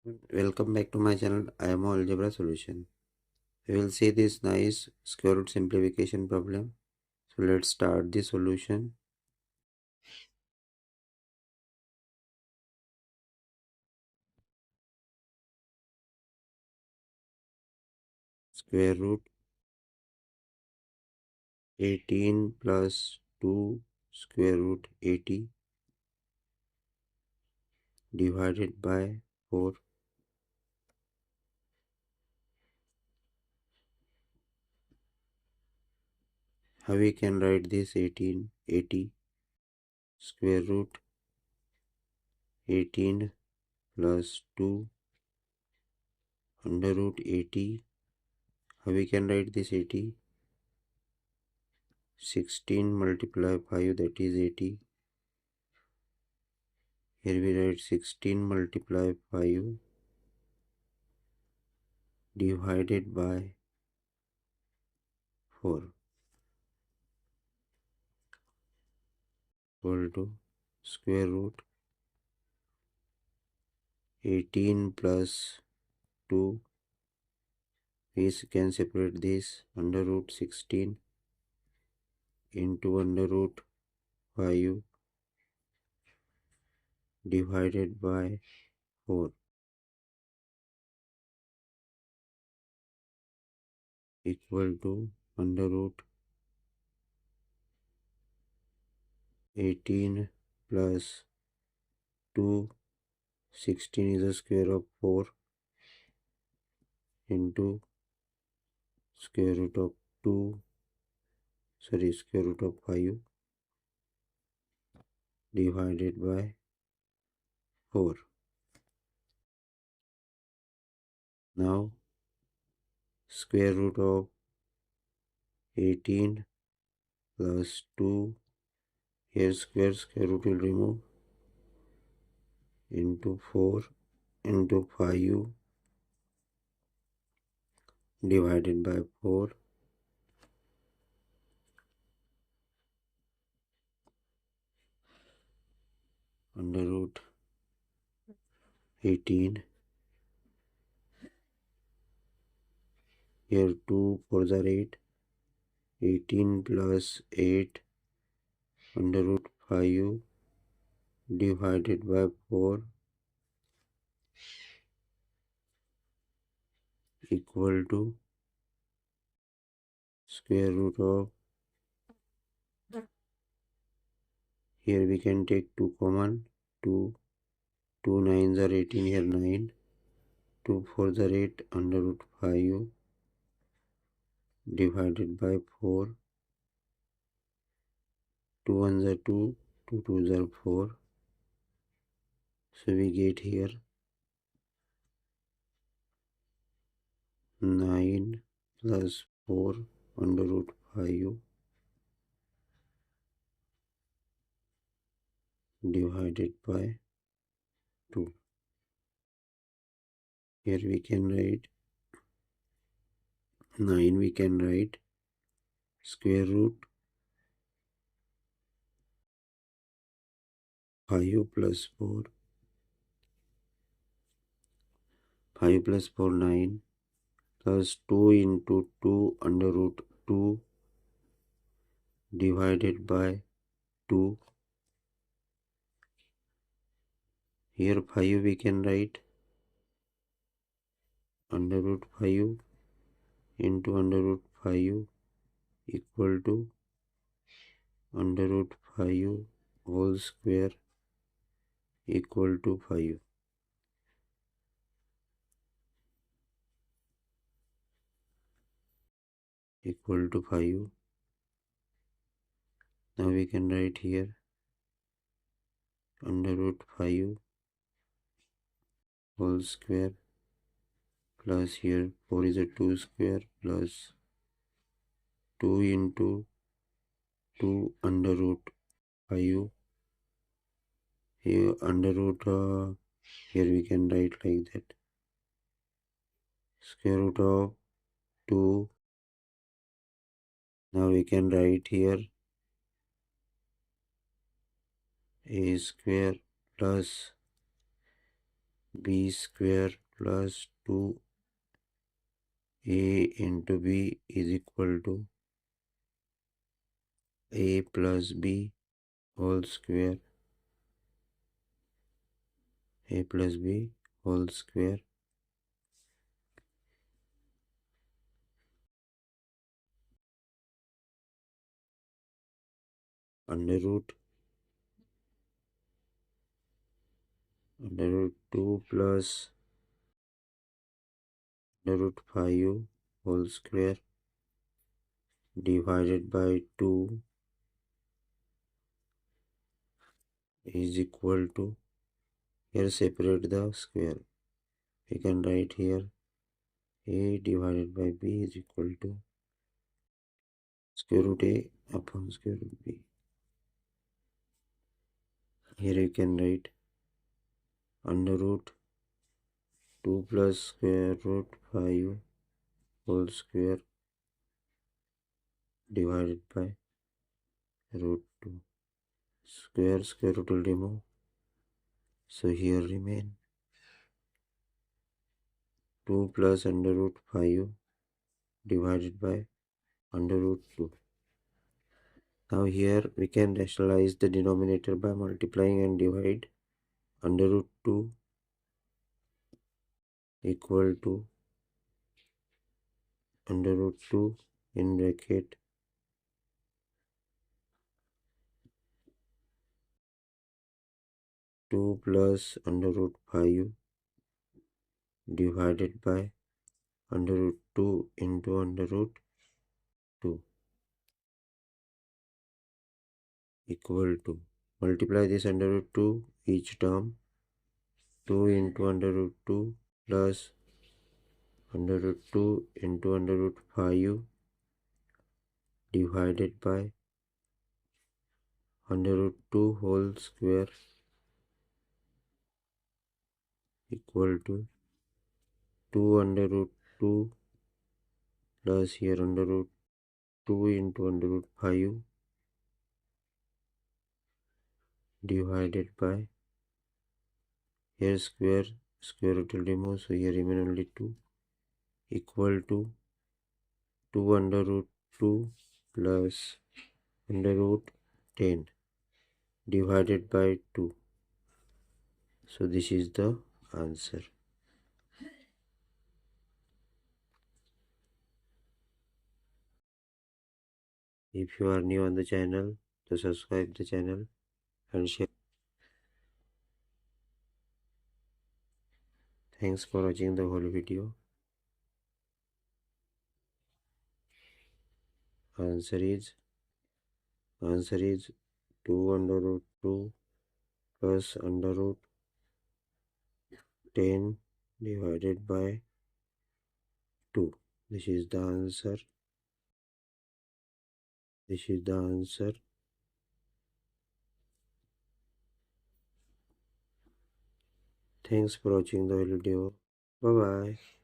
Welcome back to my channel. I am Algebra solution. We will see this nice square root simplification problem. So let's start the solution. Square root 18 plus 2 square root 80 divided by 4. How we can write this 1880 square root 18 plus 2 under root 80. How we can write this 80? 16 multiply 5, that is 80. Here we write 16 multiply 5 divided by 4 equal to square root 18 plus 2. We can separate this under root 16 into under root 5 divided by 4 equal to under root 18 plus 2. 16 is the square of 4 into square root of 2, square root of 5 divided by 4. Now square root of 18 plus 2, here square root will remove, into 4 into 5 divided by 4 under root 18. Here 2 4s are 8. 18 plus 8 under root 5 divided by 4 equal to square root of, here we can take 2 common, 2 9s are 18, here 9, 2 4s are 8 under root 5 divided by 4, 2 1s are 2, 2 2s are 4. So we get here 9 plus 4 under root 5 divided by 2. Here we can write 9, we can write square root 5 plus 4, 5 plus 4 9 plus 2 into 2 under root 2 divided by 2. Here 5 we can write under root 5 into under root 5 equal to under root 5 whole square equal to 5. Equal to 5. Now we can write here under root 5 whole square plus here 4 is a 2 square plus 2 into 2 under root 5. Here under root, here we can write like that, square root of 2. Now we can write here a square plus b square plus 2a into b is equal to a plus b whole square, a plus b whole square under root 2 plus under root 5 whole square divided by 2 is equal to, here separate the square. We can write here a divided by b is equal to square root a upon square root b. Here you can write under root 2 plus square root 5 whole square divided by root 2. Square root will remove. So here remain 2 plus under root 5 divided by under root 2. Now here we can rationalize the denominator by multiplying and divide. Under root 2 equal to under root 2 in bracket 2 plus under root 5 divided by under root 2 into under root 2 equal to, multiply this under root 2 each term, 2 into under root 2 plus under root 2 into under root 5 divided by under root 2 whole square equal to 2 under root 2 plus here under root 2 into under root 5 divided by, here square root will remove, so here remain only 2 equal to 2 under root 2 plus under root 10 divided by 2. So this is the answer. If you are new on the channel, to subscribe the channel and share. Thanks for watching the whole video. Answer is 2 under root 2 plus under root 10 divided by 2. This is the answer. This is the answer. Thanks for watching the video. Bye bye.